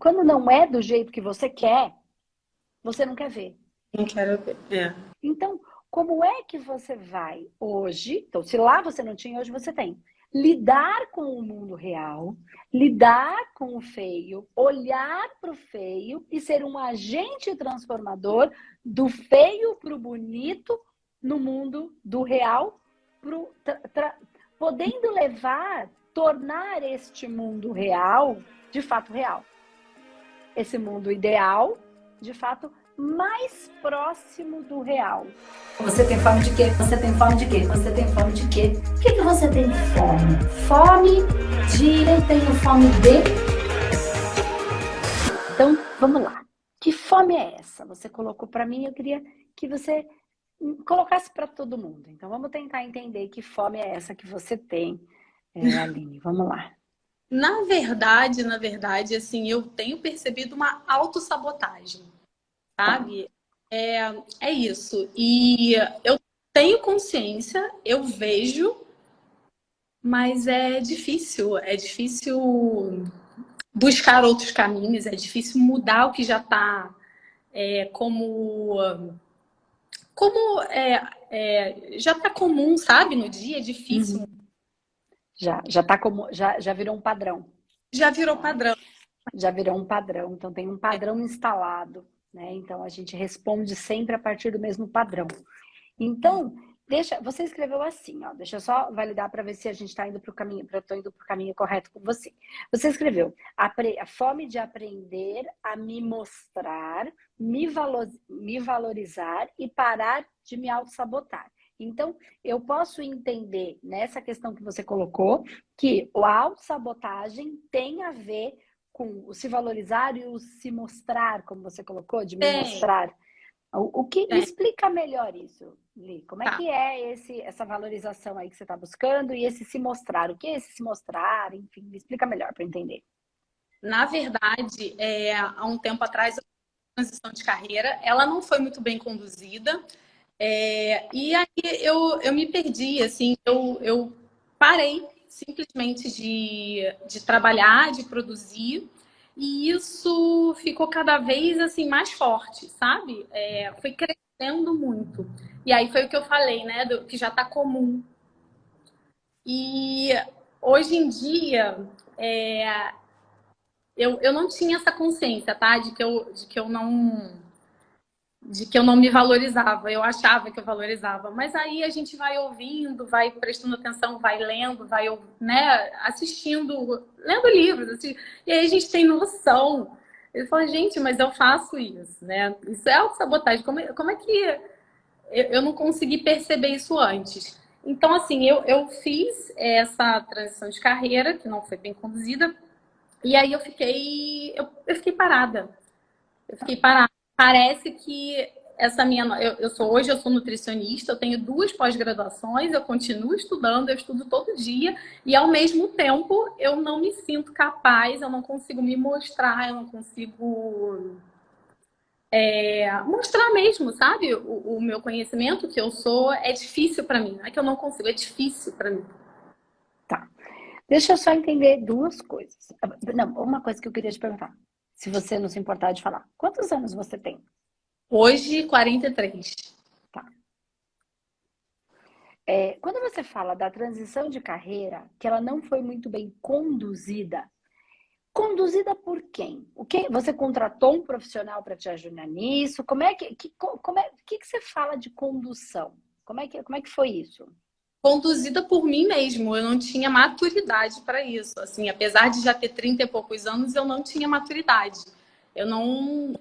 quando não é do jeito que você quer, você não quer ver. Não quero ver. É. Então, como é que você vai hoje, então se lá você não tinha, hoje você tem, lidar com o mundo real, lidar com o feio, olhar para o feio e ser um agente transformador do feio para o bonito no mundo do real, podendo levar, tornar este mundo real, de fato real. Esse mundo ideal, de fato, mais próximo do real. Você tem fome de quê? Você tem fome de quê? Você tem fome de quê? O que você tem fome? Fome de... Eu tenho fome de... Então, vamos lá. Que fome é essa? Você colocou para mim, eu queria que você colocasse para todo mundo. Então, vamos tentar entender que fome é essa que você tem, Aline. Vamos lá. Na verdade, assim, eu tenho percebido uma autossabotagem, sabe? É isso. E eu tenho consciência, eu vejo, mas é difícil buscar outros caminhos, é difícil mudar o que já está já está comum, sabe? No dia é difícil. Já tá como, já virou um padrão. Já virou padrão. Já virou um padrão, então tem um padrão instalado, né? Então a gente responde sempre a partir do mesmo padrão. Então, você escreveu assim, ó, deixa eu só validar para ver se a gente está indo para o caminho, estou indo para o caminho correto com você. Você escreveu a fome de aprender a me mostrar, me valorizar e parar de me auto-sabotar. Então, eu posso entender nessa questão que você colocou que a autossabotagem tem a ver com o se valorizar e o se mostrar, como você colocou, de me mostrar. O que explica melhor isso, Li? Como é que é essa valorização aí que você está buscando e esse se mostrar? O que é esse se mostrar? Enfim, me explica melhor para entender. Na verdade, há um tempo atrás, a transição de carreira, ela não foi muito bem conduzida. E aí eu me perdi, assim, eu parei simplesmente de trabalhar, de produzir, e isso ficou cada vez assim mais forte, sabe? Foi crescendo muito. E aí foi o que eu falei, né? Que já está comum. E hoje em dia eu não tinha essa consciência, tá? De que eu não me valorizava, eu achava que eu valorizava. Mas aí a gente vai ouvindo, vai prestando atenção, vai lendo, vai, né, assistindo, lendo livros, assim, e aí a gente tem noção. Ele fala, gente, mas eu faço isso, né? Isso é autossabotagem. Como é que eu não consegui perceber isso antes? Então, assim, eu fiz essa transição de carreira, que não foi bem conduzida, e aí eu fiquei parada. Eu fiquei parada. Parece que essa minha... hoje eu sou nutricionista, eu tenho 2 pós-graduações, eu continuo estudando, eu estudo todo dia, e ao mesmo tempo eu não me sinto capaz, eu não consigo me mostrar, eu não consigo mostrar mesmo, sabe? O meu conhecimento que eu sou é difícil para mim. Não é que eu não consigo, é difícil para mim. Tá. Deixa eu só entender 2 coisas. Não, uma coisa que eu queria te perguntar. Se você não se importar de falar. Quantos anos você tem? Hoje, 43. Tá. Quando você fala da transição de carreira, que ela não foi muito bem conduzida, conduzida por quem? Você contratou um profissional para te ajudar nisso? Como é que você fala de condução? Como é que foi isso? Conduzida por mim mesmo, eu não tinha maturidade para isso. Assim, apesar de já ter 30 e poucos anos, eu não tinha maturidade. Eu não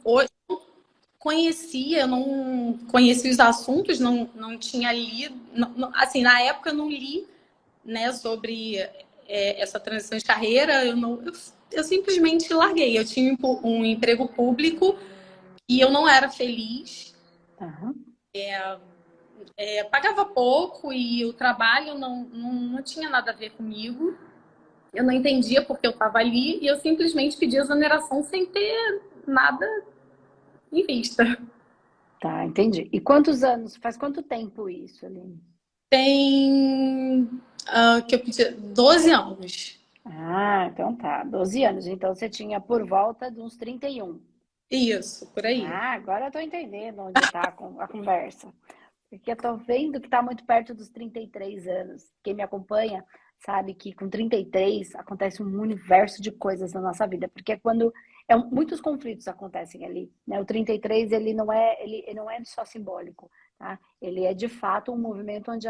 conhecia, eu não conhecia os assuntos, não tinha lido. Assim, na época eu não li, né, sobre essa transição de carreira, eu simplesmente larguei. Eu tinha um emprego público e eu não era feliz. Uhum. Pagava pouco e o trabalho não tinha nada a ver comigo. Eu não entendia porque eu estava ali e eu simplesmente pedi exoneração sem ter nada em vista. Tá, entendi. E quantos anos? Faz quanto tempo isso, Aline? Tem que eu pedi 12 anos. Ah, então tá. 12 anos. Então você tinha por volta de uns 31. Isso, por aí. Ah, agora eu tô entendendo onde tá a conversa. Porque eu tô vendo que tá muito perto dos 33 anos. Quem me acompanha sabe que com 33 acontece um universo de coisas na nossa vida. Porque é quando muitos conflitos acontecem ali, né? O 33, ele não é só simbólico, tá? Ele é de fato um movimento onde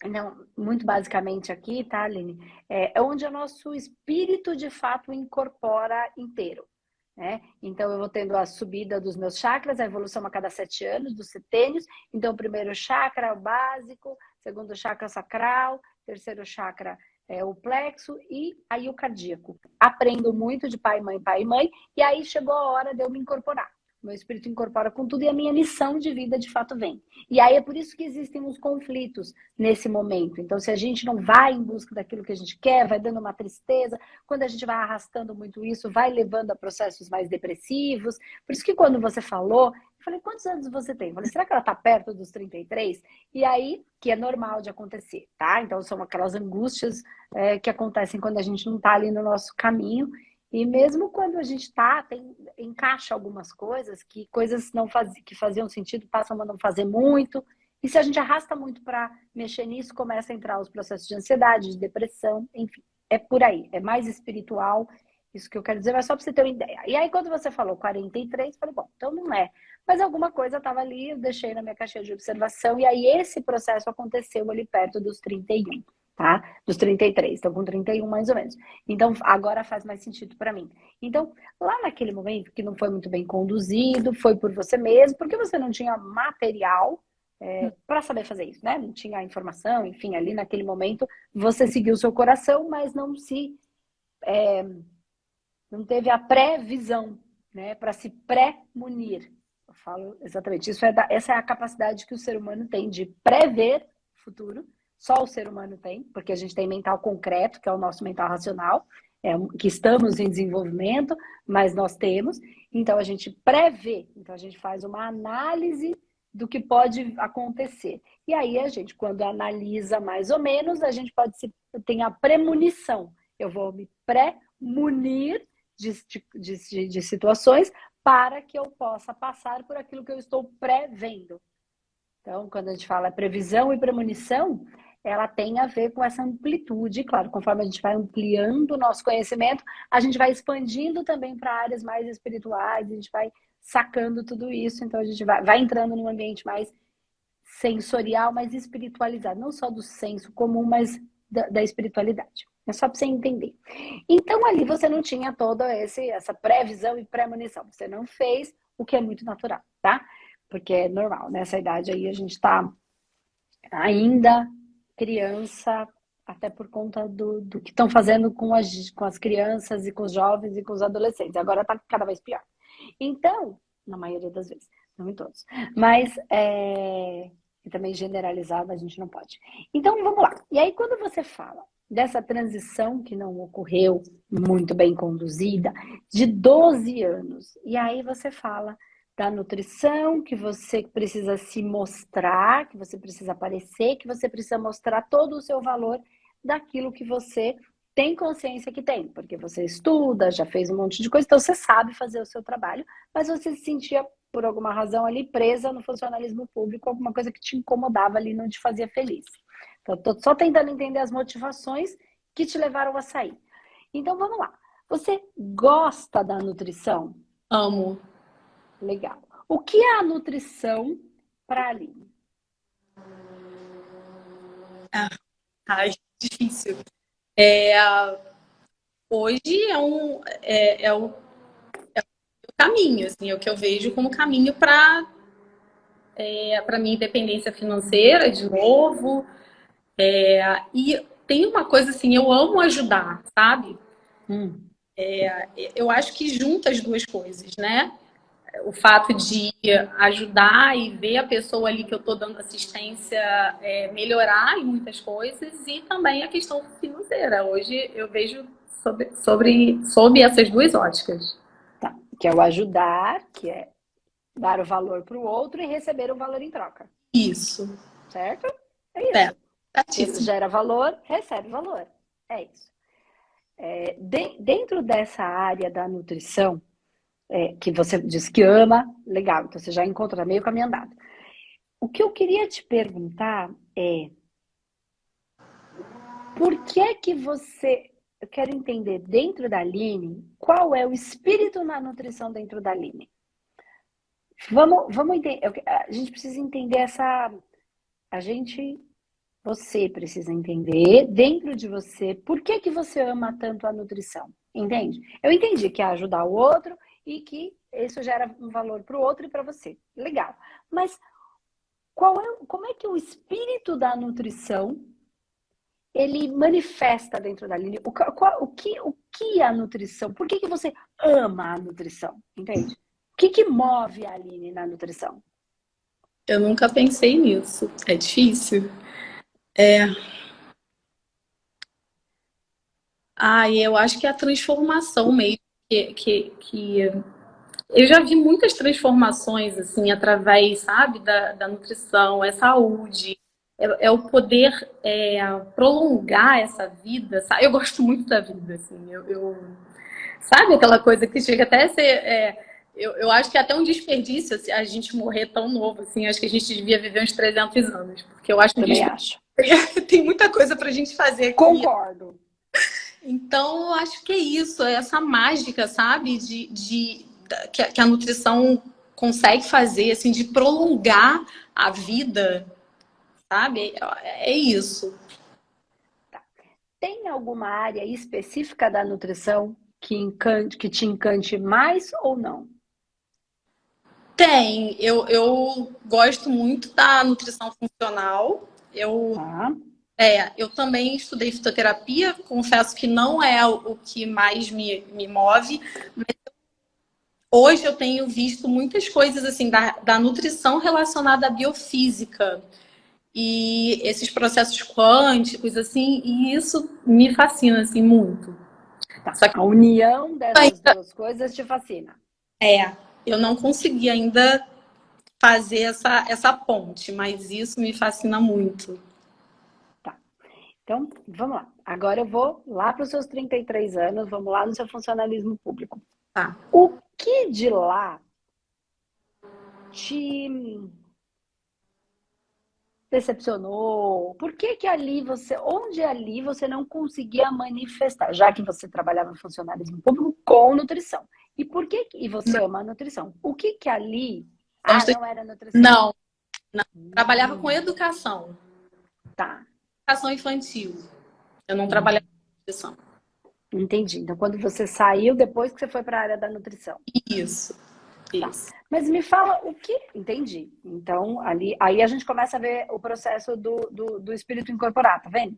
não, muito basicamente aqui, tá, Aline? É onde o nosso espírito de fato incorpora inteiro. Né? Então, eu vou tendo a subida dos meus chakras, a evolução a cada 7 anos, dos setênios. Então, o primeiro chakra é o básico, segundo chakra sacral, terceiro chakra é o plexo e aí o cardíaco. Aprendo muito de pai e mãe, e aí chegou a hora de eu me incorporar. Meu espírito incorpora com tudo e a minha missão de vida de fato vem. E aí é por isso que existem os conflitos nesse momento. Então, se a gente não vai em busca daquilo que a gente quer, vai dando uma tristeza, quando a gente vai arrastando muito isso, vai levando a processos mais depressivos. Por isso que quando você falou, eu falei, quantos anos você tem? Eu falei, será que ela está perto dos 33? E aí, que é normal de acontecer, tá? Então, são aquelas angústias que acontecem quando a gente não está ali no nosso caminho. E mesmo quando a gente encaixa algumas coisas, que coisas que faziam sentido passam a não fazer muito. E se a gente arrasta muito para mexer nisso, começa a entrar os processos de ansiedade, de depressão, enfim, é por aí, é mais espiritual, isso que eu quero dizer, mas só para você ter uma ideia. E aí, quando você falou 43, eu falei, bom, então não é. Mas alguma coisa estava ali, eu deixei na minha caixinha de observação, e aí esse processo aconteceu ali perto dos 31, tá? Dos 33, então com 31 mais ou menos. Então, agora faz mais sentido para mim. Então, lá naquele momento que não foi muito bem conduzido, foi por você mesmo, porque você não tinha material para saber fazer isso, né? Não tinha informação, enfim, ali naquele momento você seguiu o seu coração, mas não teve a pré-visão, né? Para se pré-munir. Eu falo exatamente isso. Essa é a capacidade que o ser humano tem de prever o futuro. Só o ser humano tem, porque a gente tem mental concreto, que é o nosso mental racional, que estamos em desenvolvimento, mas nós temos. Então a gente prevê, então a gente faz uma análise do que pode acontecer. E aí a gente, quando analisa mais ou menos, a gente tem a premonição. Eu vou me pré-munir de situações para que eu possa passar por aquilo que eu estou prevendo. Então, quando a gente fala previsão e premonição, ela tem a ver com essa amplitude. Claro, conforme a gente vai ampliando o nosso conhecimento, a gente vai expandindo também para áreas mais espirituais, a gente vai sacando tudo isso. Então, a gente vai entrando num ambiente mais sensorial, mais espiritualizado. Não só do senso comum, mas da espiritualidade. É só para você entender. Então, ali você não tinha toda essa previsão e premonição. Você não fez, o que é muito natural, tá? Porque é normal. Nessa idade aí, a gente está ainda criança, até por conta do que estão fazendo com as crianças e com os jovens e com os adolescentes. Agora está cada vez pior. Então, na maioria das vezes, não em todos. Mas, e também generalizado, a gente não pode. Então, vamos lá. E aí, quando você fala dessa transição que não ocorreu muito bem conduzida, de 12 anos, e aí você fala da nutrição, que você precisa se mostrar, que você precisa aparecer, que você precisa mostrar todo o seu valor daquilo que você tem consciência que tem, porque você estuda, já fez um monte de coisa, então você sabe fazer o seu trabalho, mas você se sentia, por alguma razão, ali presa no funcionalismo público, alguma coisa que te incomodava ali, não te fazia feliz. Então, estou só tentando entender as motivações que te levaram a sair. Então, vamos lá. Você gosta da nutrição? Amo. Legal. O que é a nutrição para a Aline? Difícil. Hoje é o caminho, assim, é o que eu vejo como caminho para minha independência financeira, de novo. E tem uma coisa assim, eu amo ajudar, sabe? Eu acho que junta as duas coisas, né? O fato de ajudar e ver a pessoa ali que eu estou dando assistência melhorar em muitas coisas e também a questão financeira. Hoje eu vejo sob essas duas óticas. Tá. Que é o ajudar, que é dar o valor para o outro e receber o valor em troca. Isso. Certo? É isso. Certíssimo. Gera valor, recebe valor. É isso. Dentro dessa área da nutrição, que você diz que ama, legal, então você já encontra meio caminho andado. O que eu queria te perguntar é, por que que você... Eu quero entender dentro da Aline, qual é o espírito na nutrição dentro da Aline. Vamos entender, a gente precisa entender você precisa entender dentro de você por que que você ama tanto a nutrição, entende? Eu entendi que é ajudar o outro e que isso gera um valor para o outro e para você, legal. Mas como é que o espírito da nutrição ele manifesta dentro da Aline? O que é a nutrição? Por que que você ama a nutrição, entende? O que move a Aline na nutrição? Eu nunca pensei nisso. É difícil. Eu acho que é a transformação mesmo. Que eu já vi muitas transformações, assim, através, sabe, da nutrição, é saúde, é o poder prolongar essa vida, sabe? Eu gosto muito da vida, assim, sabe aquela coisa que chega até a ser... eu acho que é até um desperdício assim, a gente morrer tão novo, assim, acho que a gente devia viver uns 300 anos, porque eu acho um desperdício. Tem muita coisa pra gente fazer aqui. Concordo. Então, eu acho que é isso, é essa mágica, sabe, que a nutrição consegue fazer, assim, de prolongar a vida, sabe? É isso. Tá. Tem alguma área específica da nutrição que te encante mais ou não? Tem. Eu gosto muito da nutrição funcional. Eu também estudei fitoterapia, confesso que não é o que mais me move, mas hoje eu tenho visto muitas coisas assim da nutrição relacionada à biofísica e esses processos quânticos, assim, e isso me fascina assim, muito. Tá. Só que A união dessas duas coisas te fascina. Eu não consegui ainda fazer essa ponte, mas isso me fascina muito. Então, vamos lá. Agora eu vou lá para os seus 33 anos, vamos lá no seu funcionalismo público. Tá. O que de lá te decepcionou? Por que que onde ali você não conseguia manifestar, já que você trabalhava no funcionalismo público com nutrição? E por que e você ama a nutrição? O que que ali não era nutrição? Não. Trabalhava com educação. Tá. Educação infantil. Eu não trabalhava com nutrição. Entendi. Então, quando você saiu, depois que você foi para a área da nutrição. Isso. Tá. Mas me fala o que... Entendi. Então, aí a gente começa a ver o processo do espírito incorporar, tá vendo?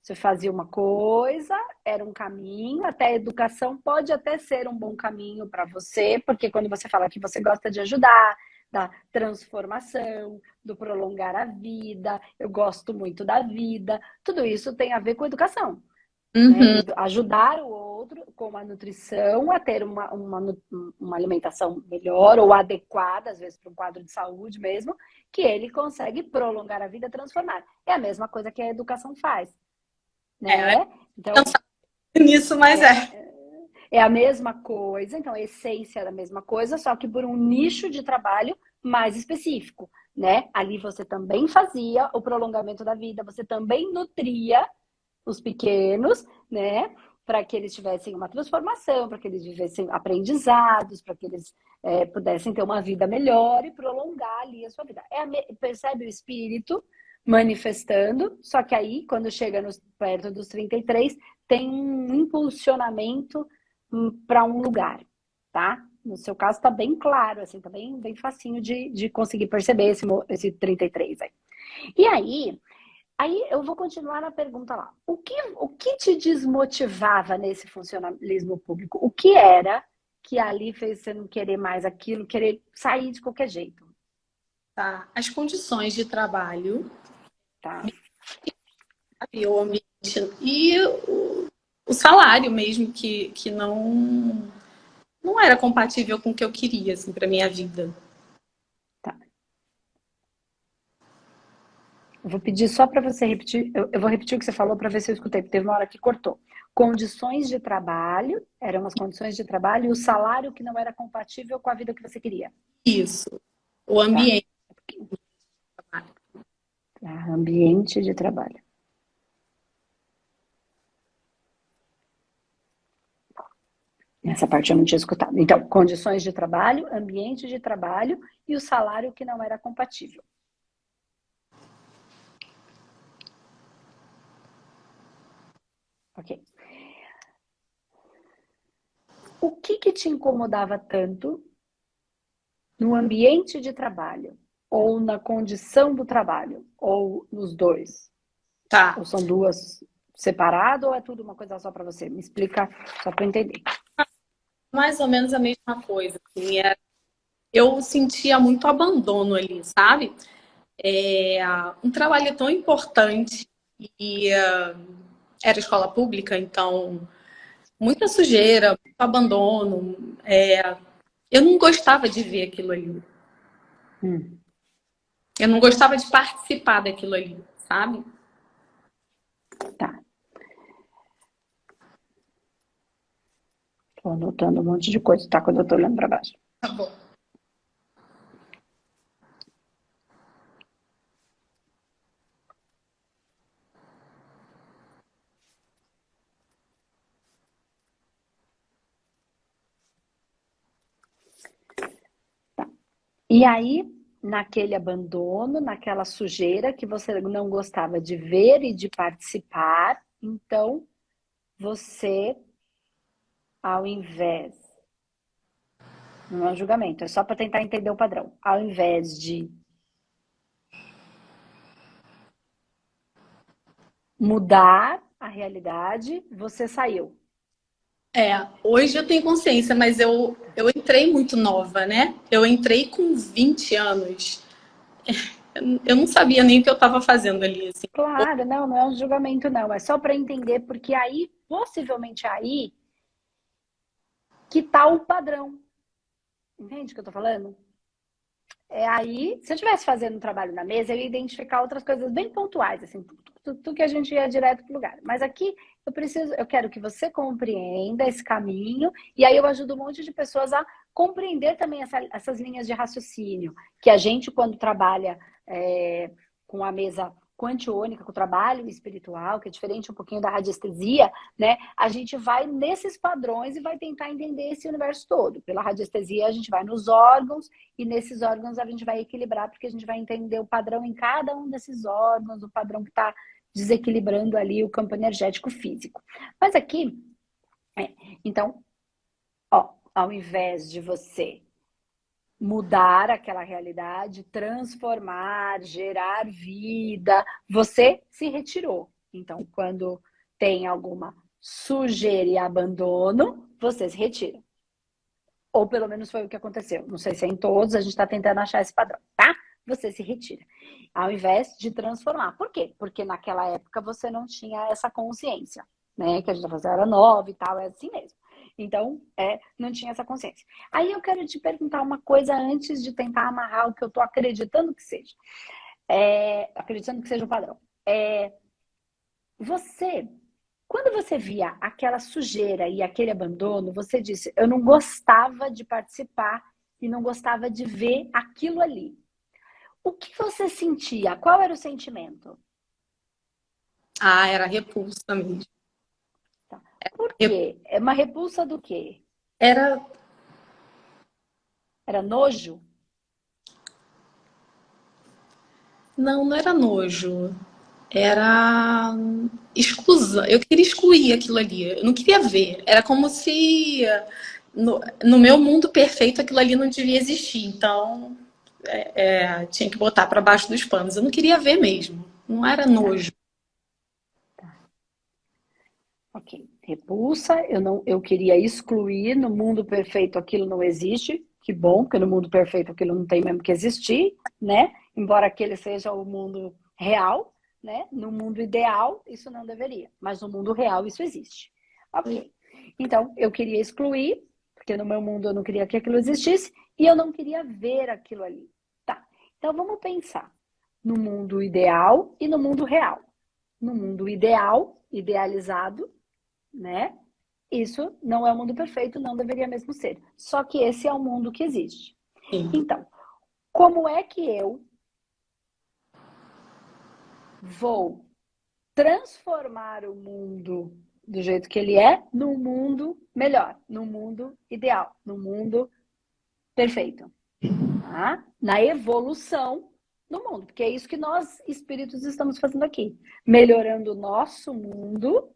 Você fazia uma coisa, era um caminho, até a educação pode até ser um bom caminho para você, porque quando você fala que você gosta de ajudar, da transformação, do prolongar a vida, eu gosto muito da vida, tudo isso tem a ver com educação. Né? Ajudar o outro com a nutrição a ter uma alimentação melhor ou adequada, às vezes para um quadro de saúde mesmo, que ele consegue prolongar a vida, transformar. É a mesma coisa que a educação faz. Né? Então, nisso, mas é a mesma coisa, então a essência é a mesma coisa, só que por um nicho de trabalho mais específico, né? Ali você também fazia o prolongamento da vida, você também nutria os pequenos, né? Para que eles tivessem uma transformação, para que eles vivessem aprendizados, para que eles pudessem ter uma vida melhor e prolongar ali a sua vida. Percebe o espírito manifestando, só que aí, quando chega perto dos 33, tem um impulsionamento para um lugar, tá? No seu caso, tá bem claro, assim, tá bem facinho de conseguir perceber esse 33 aí. E aí eu vou continuar na pergunta lá. O que te desmotivava nesse funcionalismo público? O que era que ali fez você não querer mais aquilo, querer sair de qualquer jeito? Tá. As condições de trabalho, tá? E o ambiente e o salário mesmo, que não era compatível com o que eu queria, assim, para minha vida. Tá. Eu vou pedir só para você repetir, eu vou repetir o que você falou para ver se eu escutei, porque teve uma hora que cortou. condições de trabalho, eram as condições de trabalho e o salário que não era compatível com a vida que você queria. Isso. O Tá. ambiente. Tá. Ambiente de trabalho. Essa parte eu não tinha escutado. Então, condições de trabalho, ambiente de trabalho e o salário que não era compatível. Ok. O que te incomodava tanto no ambiente de trabalho? Ou na condição do trabalho? Ou nos dois? Tá. Ou são duas separadas ou é tudo uma coisa só para você? Me explica só para eu entender. Mais ou menos a mesma coisa. Assim, eu sentia muito abandono ali, sabe? Um trabalho tão importante e era escola pública, então muita sujeira, muito abandono. Eu não gostava de ver aquilo ali. Eu não gostava de participar daquilo ali, sabe? Tá. Tô anotando um monte de coisa, tá? Quando eu tô olhando para baixo. Tá bom. E aí, naquele abandono, naquela sujeira que você não gostava de ver e de participar, então você, ao invés, não é um julgamento, é só para tentar entender o padrão, ao invés de mudar a realidade, você saiu. Hoje eu tenho consciência, mas eu entrei muito nova, né? Eu entrei com 20 anos. Eu não sabia nem o que eu estava fazendo ali, assim. Claro, não é um julgamento, não. É só para entender, porque aí, possivelmente aí, que tá o padrão. Entende o que eu tô falando? É aí, se eu estivesse fazendo um trabalho na mesa, eu ia identificar outras coisas bem pontuais, assim, tudo que a gente ia direto pro lugar. Mas aqui eu quero que você compreenda esse caminho, e aí eu ajudo um monte de pessoas a compreender também essas linhas de raciocínio, que a gente, quando trabalha com a mesa quantiônica, com o trabalho espiritual, que é diferente um pouquinho da radiestesia, né? A gente vai nesses padrões e vai tentar entender esse universo todo. Pela radiestesia, a gente vai nos órgãos, e nesses órgãos a gente vai equilibrar, porque a gente vai entender o padrão em cada um desses órgãos, o padrão que está desequilibrando ali o campo energético físico. Mas aqui, então, ao invés de você mudar aquela realidade, transformar, gerar vida, você se retirou. Então, quando tem alguma sujeira e abandono, você se retira. Ou pelo menos foi o que aconteceu. Não sei se é em todos, a gente está tentando achar esse padrão, tá? Você se retira. Ao invés de transformar. Por quê? Porque naquela época você não tinha essa consciência, né? Que a gente era nova e tal, é assim mesmo. Então, não tinha essa consciência. Aí eu quero te perguntar uma coisa antes de tentar amarrar o que eu tô acreditando que seja. Acreditando que seja o padrão. Quando você via aquela sujeira e aquele abandono, você disse, eu não gostava de participar e não gostava de ver aquilo ali. O que você sentia? Qual era o sentimento? Era repulsa mesmo. Tá. Por quê? É uma repulsa do quê? Era nojo? Não era nojo. Era exclusão. Eu queria excluir aquilo ali. Eu não queria ver. Era como se no meu mundo perfeito aquilo ali não devia existir. Então, tinha que botar para baixo dos panos. Eu não queria ver mesmo. Não era nojo. Tá. Ok. Repulsa, eu queria excluir. No mundo perfeito aquilo não existe. Que bom, porque no mundo perfeito aquilo não tem mesmo que existir, né? Embora aquele seja o mundo real, né? No mundo ideal, isso não deveria. Mas no mundo real, isso existe. Ok. Então, eu queria excluir, porque no meu mundo eu não queria que aquilo existisse, e eu não queria ver aquilo ali. Tá. Então, vamos pensar no mundo ideal e no mundo real. No mundo ideal, idealizado, né? Isso não é o mundo perfeito, não deveria mesmo ser. Só que esse é o mundo que existe. Sim. Então, como é que eu vou transformar o mundo do jeito que ele é num mundo melhor, num mundo ideal, num mundo perfeito, tá? Na evolução do mundo, porque é isso que nós, espíritos, estamos fazendo aqui, melhorando o nosso mundo,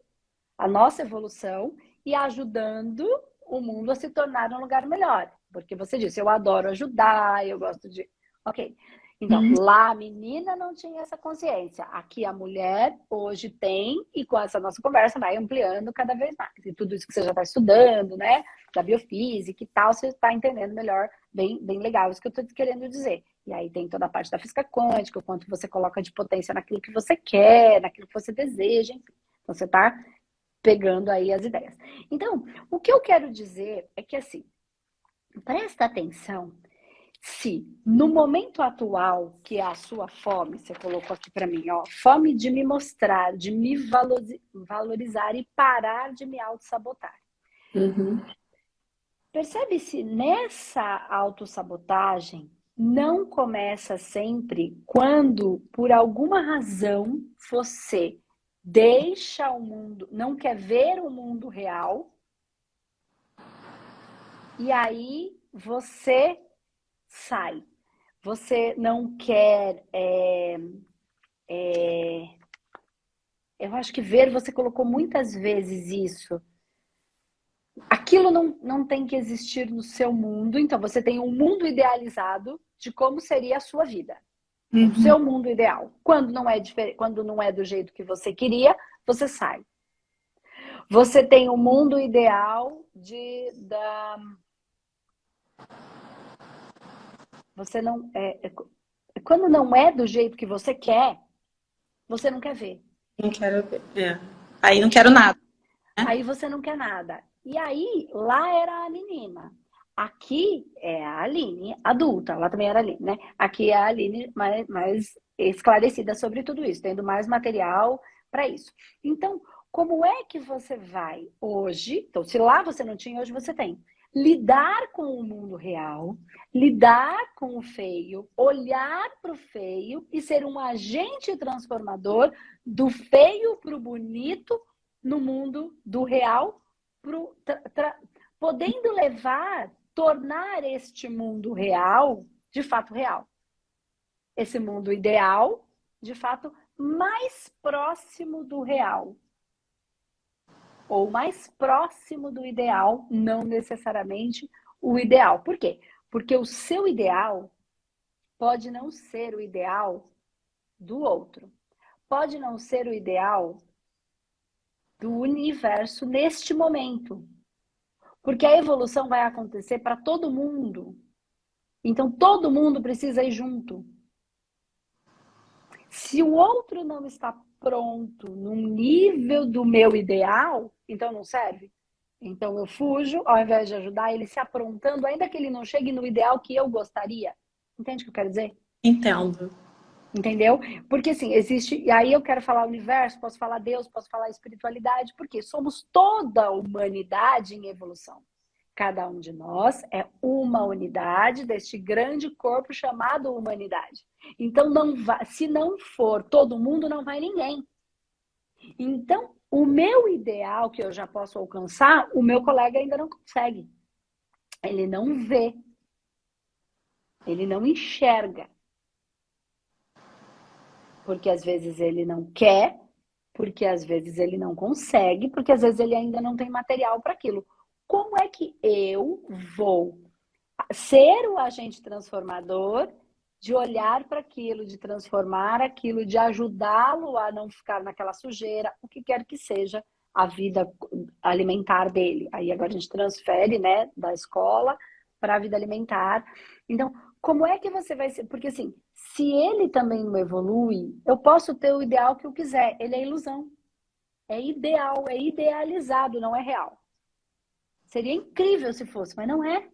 a nossa evolução e ajudando o mundo a se tornar um lugar melhor. Porque você disse, eu adoro ajudar, eu gosto de... Ok. Então, lá a menina não tinha essa consciência. Aqui a mulher hoje tem, e com essa nossa conversa vai ampliando cada vez mais. E tudo isso que você já está estudando, né? Da biofísica e tal, você está entendendo melhor, bem legal isso que eu estou querendo dizer. E aí tem toda a parte da física quântica, o quanto você coloca de potência naquilo que você quer, naquilo que você deseja, enfim. Então, você está pegando aí as ideias. Então, o que eu quero dizer é que, assim, presta atenção se no momento atual, que é a sua fome, você colocou aqui para mim, ó, fome de me mostrar, de me valorizar e parar de me auto-sabotar. Percebe se nessa autossabotagem não começa sempre quando, por alguma razão, você deixa o mundo, não quer ver o mundo real, e aí você sai. Você não quer... eu acho que ver, você colocou muitas vezes isso. Aquilo não tem que existir no seu mundo, então você tem um mundo idealizado de como seria a sua vida. O seu mundo ideal. Quando não é do jeito que você queria, você sai. Você tem um mundo ideal você não quando não é do jeito que você quer, você não quer ver. Não quero ver. Aí não quero nada. Né? Aí você não quer nada. E aí, lá era a menina. Aqui é a Aline, adulta. Lá também era a Aline, né? Aqui é a Aline mais esclarecida sobre tudo isso, tendo mais material para isso. Então, como é que você vai hoje? Então, se lá você não tinha, hoje você tem. Lidar com o mundo real, lidar com o feio, olhar para o feio e ser um agente transformador do feio para o bonito no mundo do real, podendo tornar este mundo real, de fato real. Esse mundo ideal, de fato, mais próximo do real. Ou mais próximo do ideal, não necessariamente o ideal. Por quê? Porque o seu ideal pode não ser o ideal do outro. Pode não ser o ideal do universo neste momento. Porque a evolução vai acontecer para todo mundo. Então, todo mundo precisa ir junto. Se o outro não está pronto num nível do meu ideal, então não serve. Então eu fujo, ao invés de ajudar ele se aprontando, ainda que ele não chegue no ideal que eu gostaria. Entende o que eu quero dizer? Entendo. Entendeu? Porque assim, existe... E aí eu quero falar universo, posso falar Deus, posso falar espiritualidade, porque somos toda a humanidade em evolução. Cada um de nós é uma unidade deste grande corpo chamado humanidade. Então, se não for todo mundo, não vai ninguém. Então, o meu ideal que eu já posso alcançar, o meu colega ainda não consegue. Ele não vê. Ele não enxerga. Porque às vezes ele não quer, porque às vezes ele não consegue, porque às vezes ele ainda não tem material para aquilo. Como é que eu vou ser o agente transformador, de olhar para aquilo, de transformar aquilo, de ajudá-lo a não ficar naquela sujeira, o que quer que seja a vida alimentar dele. Aí agora a gente transfere, né, da escola para a vida alimentar. Então, como é que você vai ser? Porque assim, se ele também não evolui, eu posso ter o ideal que eu quiser. Ele é ilusão. É ideal, é idealizado, não é real. Seria incrível se fosse, mas não é.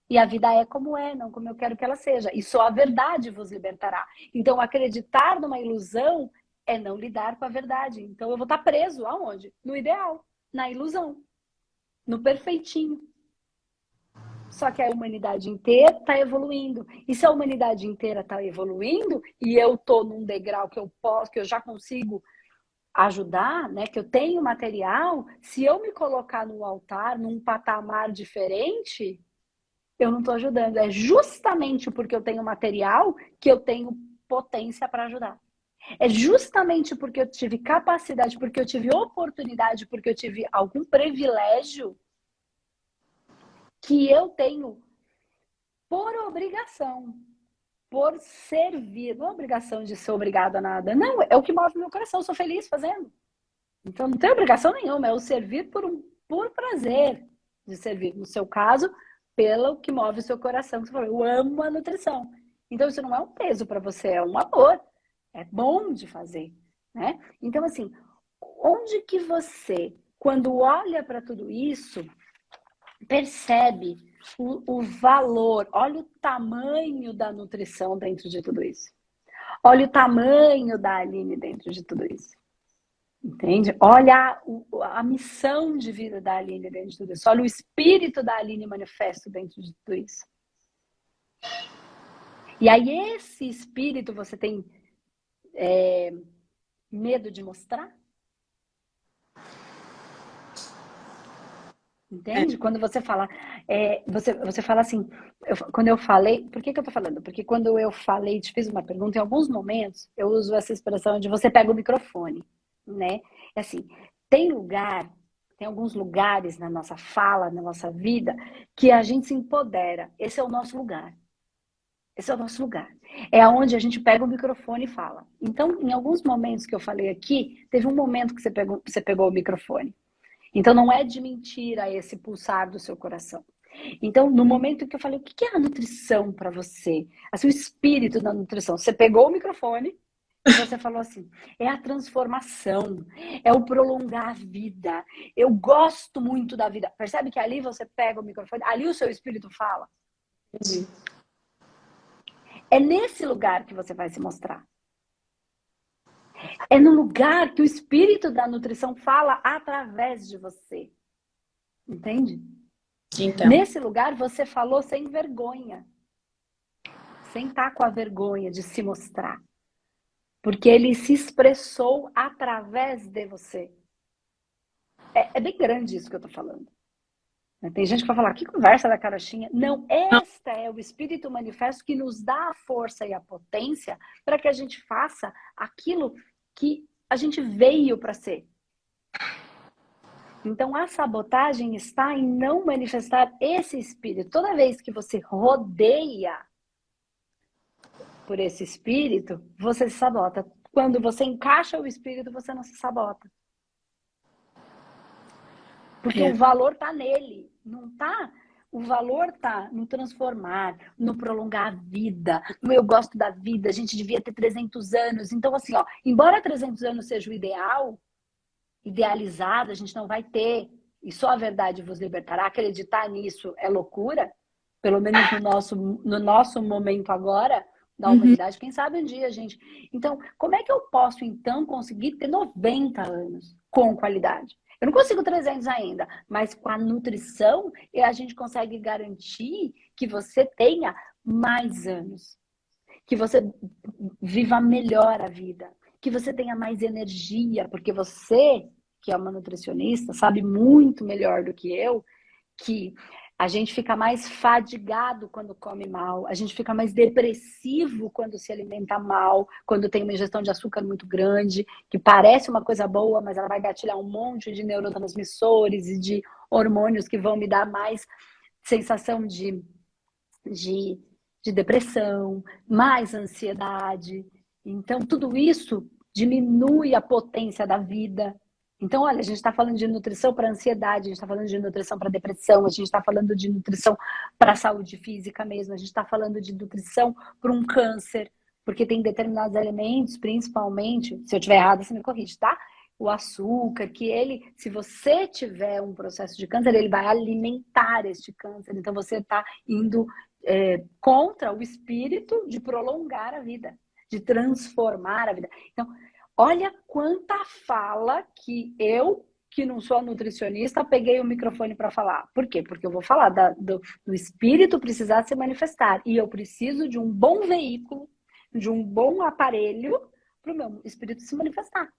E a vida é como é, não como eu quero que ela seja. E só a verdade vos libertará. Então, acreditar numa ilusão é não lidar com a verdade. Então, eu vou estar preso aonde? No ideal. na ilusão, no perfeitinho. Só que a humanidade inteira está evoluindo. E se a humanidade inteira está evoluindo e eu estou num degrau que eu posso, que eu já consigo ajudar, né? Que eu tenho material, se eu me colocar no altar, num patamar diferente, eu não estou ajudando. É justamente porque eu tenho material que eu tenho potência para ajudar. É justamente porque eu tive capacidade, porque eu tive oportunidade, porque eu tive algum privilégio que eu tenho por obrigação, por servir. Não é obrigação de ser obrigada a nada. Não, é o que move meu coração. Eu sou feliz fazendo. Então não tem obrigação nenhuma. É o servir por prazer de servir. No seu caso, pelo que move o seu coração. Você falou, eu amo a nutrição. Então isso não é um peso para você, é um amor. É bom de fazer, né? Então assim, onde que você, quando olha para tudo isso, percebe o valor, olha o tamanho da nutrição dentro de tudo isso. Olha o tamanho da Aline dentro de tudo isso. Entende? Olha a missão de vida da Aline dentro de tudo isso. Olha o espírito da Aline manifesto dentro de tudo isso. E aí esse espírito você tem medo de mostrar? Entende? Quando você fala, você fala assim, quando eu falei, por que eu tô falando? Porque quando eu falei, te fiz uma pergunta, em alguns momentos eu uso essa expressão de você pega o microfone, né? É assim, tem alguns lugares na nossa fala, na nossa vida, que a gente se empodera. Esse é o nosso lugar. Esse é o nosso lugar. É onde a gente pega o microfone e fala. Então, em alguns momentos que eu falei aqui, teve um momento que você pegou o microfone. Então, não é de mentira esse pulsar do seu coração. Então, no momento que eu falei, o que é a nutrição para você? Assim, o espírito da nutrição. Você pegou o microfone e você falou assim, é a transformação, é o prolongar a vida. Eu gosto muito da vida. Percebe que ali você pega o microfone, ali o seu espírito fala. Entendi. É nesse lugar que você vai se mostrar. É no lugar que o espírito da nutrição fala através de você. Entende? Então. Nesse lugar você falou sem vergonha. Sem estar com a vergonha de se mostrar. Porque ele se expressou através de você. É bem grande isso que eu estou falando. Tem gente que vai falar, que conversa da carochinha. Não, esta é o Espírito Manifesto que nos dá a força e a potência para que a gente faça aquilo que a gente veio para ser. Então, a sabotagem está em não manifestar esse Espírito. Toda vez que você rodeia por esse Espírito, você se sabota. Quando você encaixa o Espírito, você não se sabota. Porque o valor está nele, não tá? O valor está no transformar, no prolongar a vida. No eu gosto da vida, a gente devia ter 300 anos. Então, assim, ó, embora 300 anos seja o ideal, idealizado, a gente não vai ter. E só a verdade vos libertará. Acreditar nisso é loucura, pelo menos no nosso momento agora, da humanidade. Quem sabe um dia, gente. Então, como é que eu posso, então, conseguir ter 90 anos com qualidade? Eu não consigo 300 ainda, mas com a nutrição a gente consegue garantir que você tenha mais anos, que você viva melhor a vida, que você tenha mais energia, porque você, que é uma nutricionista, sabe muito melhor do que eu, que a gente fica mais fadigado quando come mal, a gente fica mais depressivo quando se alimenta mal, quando tem uma ingestão de açúcar muito grande, que parece uma coisa boa, mas ela vai gatilhar um monte de neurotransmissores e de hormônios que vão me dar mais sensação de depressão, mais ansiedade. Então, tudo isso diminui a potência da vida. Então, olha, a gente está falando de nutrição para ansiedade, a gente está falando de nutrição para depressão, a gente está falando de nutrição para saúde física mesmo, a gente está falando de nutrição para um câncer, porque tem determinados alimentos, principalmente, se eu estiver errado, você me corrige, tá? O açúcar, que ele, se você tiver um processo de câncer, ele vai alimentar este câncer. Então, você está indo contra o espírito de prolongar a vida, de transformar a vida. Então, olha quanta fala que eu que não sou nutricionista, peguei o microfone para falar. Por quê? Porque eu vou falar do espírito precisar se manifestar. E eu preciso de um bom veículo, de um bom aparelho para o meu espírito se manifestar.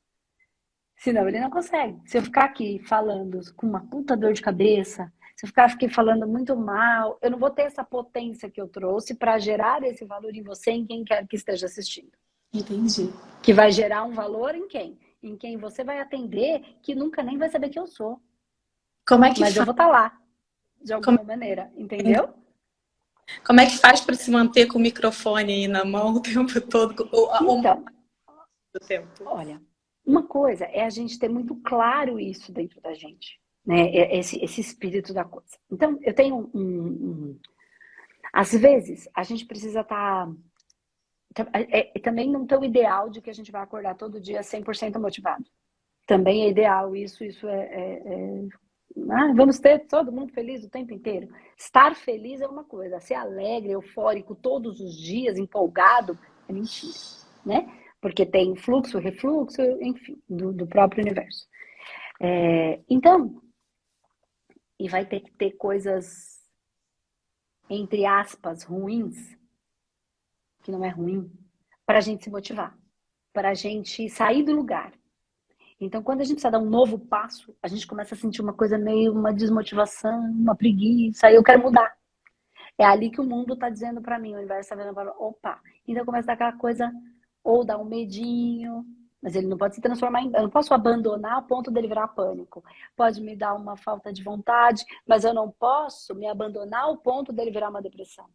Senão ele não consegue. Se eu ficar aqui falando com uma puta dor de cabeça, se eu ficar aqui falando muito mal, eu não vou ter essa potência que eu trouxe para gerar esse valor em você, em quem quer que esteja assistindo. Entendi. Que vai gerar um valor em quem? Em quem você vai atender, que nunca nem vai saber que eu sou. Como é que Mas eu vou estar lá, de alguma maneira, entendeu? Como é que faz para se manter com o microfone aí na mão o tempo todo? Então, do tempo? olha, uma coisa é a gente ter muito claro isso dentro da gente, né? Esse espírito da coisa. Então, eu tenho às vezes, a gente precisa estar... também não ter o ideal de que a gente vai acordar todo dia 100% motivado. Também é ideal isso vamos ter todo mundo feliz o tempo inteiro. Estar feliz é uma coisa, ser alegre, eufórico todos os dias, empolgado, é mentira, né? Porque tem fluxo, refluxo, enfim, do próprio universo. Então, e vai ter que ter coisas, entre aspas, ruins, que não é ruim, para a gente se motivar, para a gente sair do lugar. Então, quando a gente precisa dar um novo passo, a gente começa a sentir uma coisa meio, uma desmotivação, uma preguiça, aí eu quero mudar. É ali que o mundo está dizendo para mim, o universo está vendo para opa. Então começa a dar aquela coisa, ou dar um medinho, mas ele não pode se transformar em... Eu não posso abandonar a ponto dele virar pânico. Pode me dar uma falta de vontade, mas eu não posso me abandonar ao ponto dele virar uma depressão.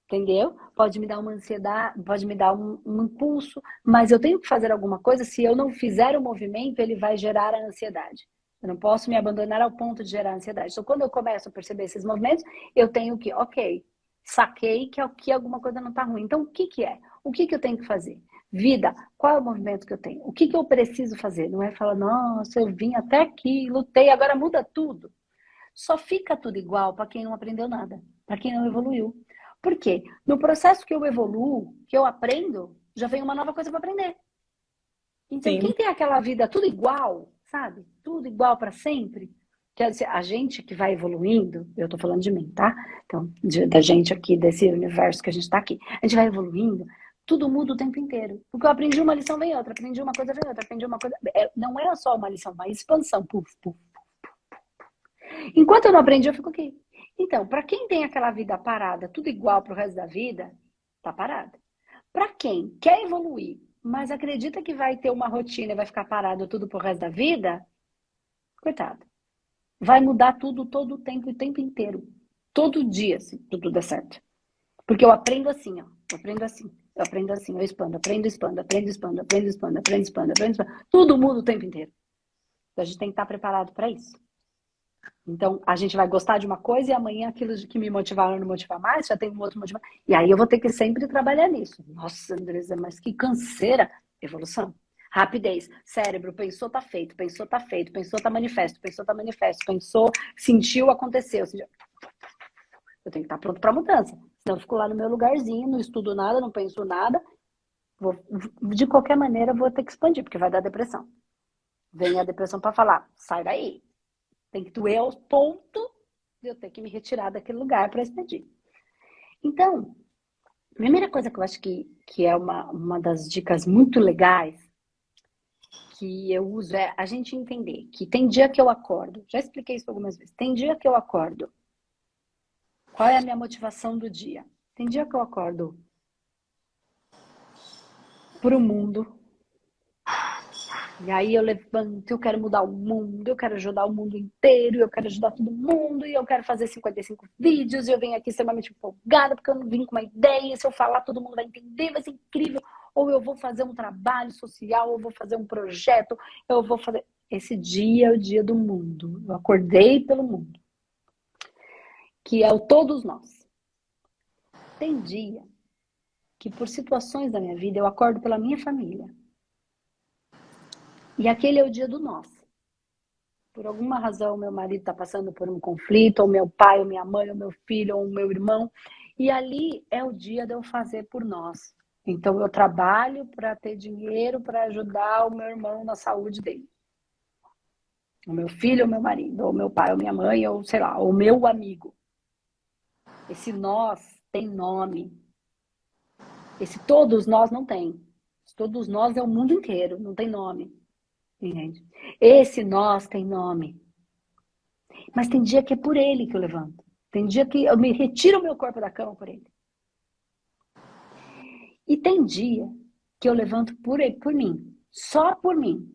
Entendeu? Pode me dar uma ansiedade, pode me dar um impulso, mas eu tenho que fazer alguma coisa. Se eu não fizer o movimento, ele vai gerar a ansiedade. Eu não posso me abandonar ao ponto de gerar ansiedade. Então, quando eu começo a perceber esses movimentos, eu tenho que, ok, saquei que aqui alguma coisa não está ruim. Então, o que é? O que eu tenho que fazer? Vida, qual é o movimento que eu tenho? O que eu preciso fazer? Não é falar, nossa, eu vim até aqui, lutei, agora muda tudo. Só fica tudo igual para quem não aprendeu nada, para quem não evoluiu. Por quê? No processo que eu evoluo, que eu aprendo, já vem uma nova coisa para aprender. Então, Sim. quem tem aquela vida tudo igual, sabe? Tudo igual para sempre. Quer dizer, a gente que vai evoluindo, eu tô falando de mim, tá? Então, da gente aqui, desse universo que a gente tá aqui. A gente vai evoluindo, tudo muda o tempo inteiro. Porque eu aprendi uma lição, vem outra. Aprendi uma coisa, vem outra. Aprendi uma coisa... não é só uma lição, uma expansão. Puf, puf, puf. Enquanto eu não aprendi, eu fico aqui. Então, para quem tem aquela vida parada, tudo igual pro resto da vida, tá parada. Para quem quer evoluir, mas acredita que vai ter uma rotina e vai ficar parado tudo pro resto da vida, coitado. Vai mudar tudo todo o tempo inteiro. Todo dia, se tudo der certo. Porque eu aprendo assim, ó. Eu aprendo assim, eu expando, aprendo, expando. Tudo muda o tempo inteiro. Então, a gente tem que estar preparado para isso. Então, a gente vai gostar de uma coisa e amanhã aquilo que me motivar não motivar mais, já tem um outro motivar. E aí eu vou ter que sempre trabalhar nisso. Nossa, Andresa, mas que canseira. Evolução. Rapidez. Cérebro, pensou, tá feito. Pensou, tá feito. Pensou, tá manifesto. Pensou, tá manifesto. Pensou, sentiu, aconteceu. Eu tenho que estar pronto para mudança. Senão eu fico lá no meu lugarzinho, não estudo nada, não penso nada. De qualquer maneira, vou ter que expandir, porque vai dar depressão. Vem a depressão para falar, sai daí. Tem que doer ao ponto de eu ter que me retirar daquele lugar para expandir. Então, a primeira coisa que eu acho que é uma das dicas muito legais que eu uso é a gente entender que tem dia que eu acordo, já expliquei isso algumas vezes, tem dia que eu acordo, qual é a minha motivação do dia? Tem dia que eu acordo pro mundo, e aí eu levanto, eu quero mudar o mundo, eu quero ajudar o mundo inteiro, eu quero ajudar todo mundo, e eu quero fazer 55 vídeos, e eu venho aqui extremamente empolgada, porque eu não vim com uma ideia, e se eu falar todo mundo vai entender, vai ser incrível. Ou eu vou fazer um trabalho social, ou eu vou fazer um projeto, eu vou fazer... Esse dia é o dia do mundo. Eu acordei pelo mundo. Que é o todos nós. Tem dia que por situações da minha vida eu acordo pela minha família. E aquele é o dia do nós. Por alguma razão, meu marido está passando por um conflito, ou meu pai, ou minha mãe, ou meu filho, ou meu irmão. E ali é o dia de eu fazer por nós. Então, eu trabalho para ter dinheiro para ajudar o meu irmão na saúde dele. O meu filho, ou meu marido, ou meu pai, ou minha mãe, ou sei lá, ou meu amigo. Esse nós tem nome. Esse todos nós não tem. Todos nós é o mundo inteiro, não tem nome. Entende? Esse nós tem nome. Mas tem dia que é por ele que eu levanto. Tem dia que eu me retiro o meu corpo da cama por ele. E tem dia que eu levanto por ele, por mim. Só por mim.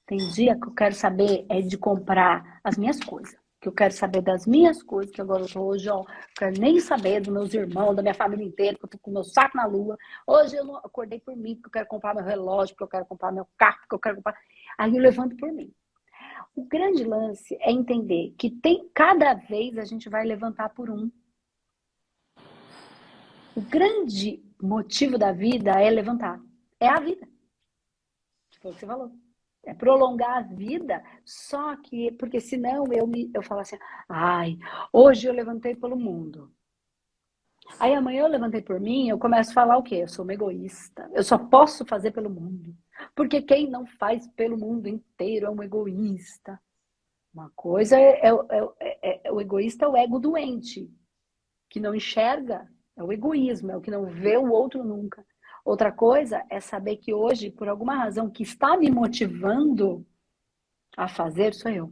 Tem dia que eu quero saber é de comprar as minhas coisas. Que eu quero saber das minhas coisas, que agora eu tô hoje, ó, quero nem saber dos meus irmãos, da minha família inteira, que eu tô com o meu saco na lua. Hoje eu não acordei por mim, porque eu quero comprar meu relógio, porque eu quero comprar meu carro, porque eu quero comprar. Aí eu levanto por mim. O grande lance é entender que cada vez a gente vai levantar por um. O grande motivo da vida é levantar. É a vida. Foi o que você falou. É prolongar a vida, só que, porque senão eu falo assim, ai, hoje eu levantei pelo mundo. Aí amanhã eu levantei por mim, eu começo a falar o quê? Eu sou uma egoísta, eu só posso fazer pelo mundo. Porque quem não faz pelo mundo inteiro é um egoísta. Uma coisa o egoísta é o ego doente, que não enxerga, é o egoísmo, é o que não vê o outro nunca. Outra coisa é saber que hoje, por alguma razão que está me motivando a fazer, sou eu.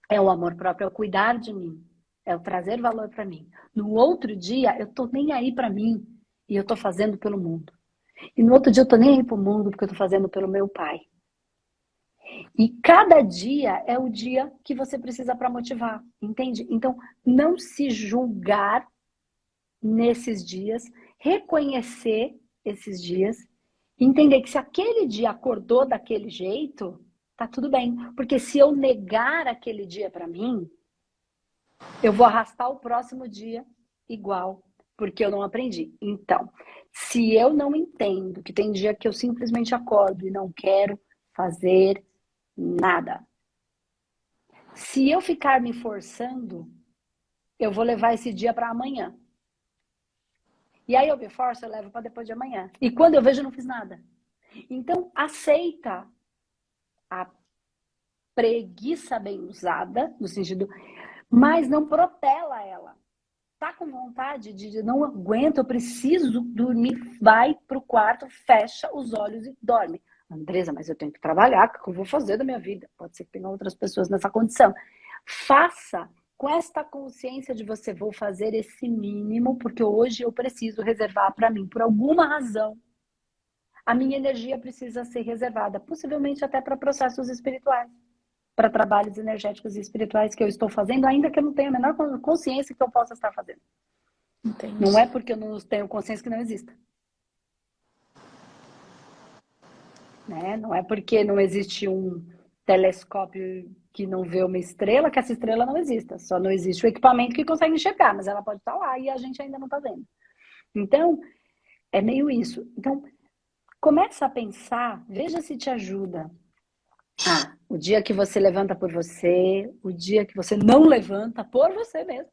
É o amor próprio, é o cuidar de mim, é o trazer valor para mim. No outro dia, eu tô nem aí para mim e eu tô fazendo pelo mundo. E no outro dia, eu tô nem aí pro mundo porque eu tô fazendo pelo meu pai. E cada dia é o dia que você precisa para motivar, entende? Então, não se julgar nesses dias, reconhecer esses dias, entender que se aquele dia acordou daquele jeito, tá tudo bem. Porque se eu negar aquele dia para mim, eu vou arrastar o próximo dia igual, porque eu não aprendi. Então, se eu não entendo que tem dia que eu simplesmente acordo e não quero fazer nada. Se eu ficar me forçando, eu vou levar esse dia para amanhã. E aí eu me forço, eu levo para depois de amanhã. E quando eu vejo, eu não fiz nada. Então, aceita a preguiça bem usada, no sentido, mas não protela ela. Tá com vontade de não aguento, eu preciso dormir, vai pro quarto, fecha os olhos e dorme. Andresa, mas eu tenho que trabalhar, o que eu vou fazer da minha vida? Pode ser que tenha outras pessoas nessa condição. Faça com esta consciência de você, vou fazer esse mínimo, porque hoje eu preciso reservar para mim, por alguma razão. A minha energia precisa ser reservada, possivelmente até para processos espirituais, para trabalhos energéticos e espirituais que eu estou fazendo, ainda que eu não tenha a menor consciência que eu possa estar fazendo. Entendi. Não é porque eu não tenho consciência que não exista. Né? Não é porque não existe um telescópio que não vê uma estrela que essa estrela não exista. Só não existe o equipamento que consegue enxergar, mas ela pode estar lá e a gente ainda não está vendo. Então, é meio isso. Então, começa a pensar, veja se te ajuda. O dia que você levanta por você, o dia que você não levanta por você mesmo.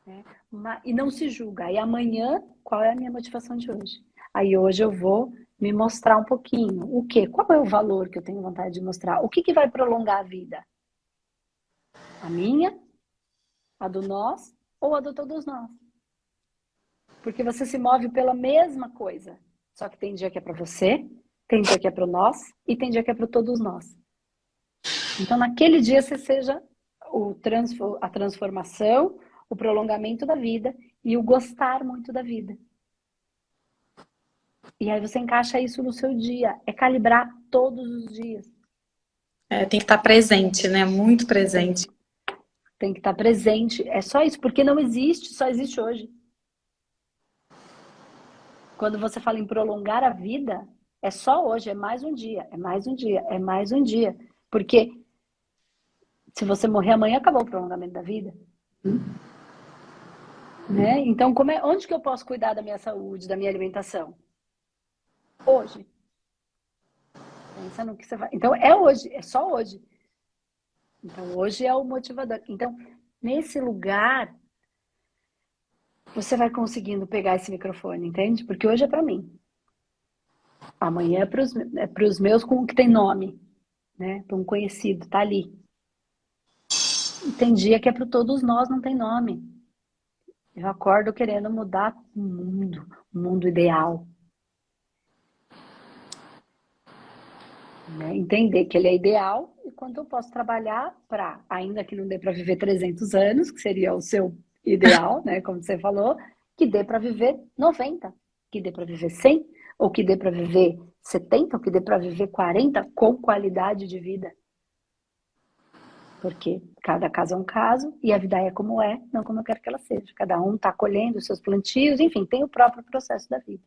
Né? E não se julga. E amanhã, qual é a minha motivação de hoje? Aí hoje eu vou me mostrar um pouquinho. O quê? Qual é o valor que eu tenho vontade de mostrar? O que vai prolongar a vida? A minha? A do nós? Ou a do todos nós? Porque você se move pela mesma coisa. Só que tem dia que é para você, tem dia que é para o nós e tem dia que é para todos nós. Então, naquele dia, você seja a transformação, o prolongamento da vida e o gostar muito da vida. E aí você encaixa isso no seu dia. É calibrar todos os dias. Tem que estar presente, né? Muito presente. Tem que estar presente. É só isso, porque não existe, só existe hoje. Quando você fala em prolongar a vida, é só hoje, é mais um dia, é mais um dia, é mais um dia. Porque se você morrer amanhã, acabou o prolongamento da vida. Né? Então, onde que eu posso cuidar da minha saúde, da minha alimentação? Hoje. Pensa no que você vai. Então, é hoje, é só hoje. Então, hoje é o motivador. Então, nesse lugar, você vai conseguindo pegar esse microfone, entende? Porque hoje é para mim. Amanhã é para os meus com o que tem nome, né? Para um conhecido, tá ali. Tem dia que é para todos nós, não tem nome. Eu acordo querendo mudar o mundo ideal. Né? Entender que ele é ideal e quanto eu posso trabalhar para, ainda que não dê para viver 300 anos, que seria o seu ideal, né? Como você falou, que dê para viver 90, que dê para viver 100, ou que dê para viver 70, ou que dê para viver 40 com qualidade de vida. Porque cada caso é um caso e a vida é como é, não como eu quero que ela seja. Cada um está colhendo os seus plantios, enfim, tem o próprio processo da vida.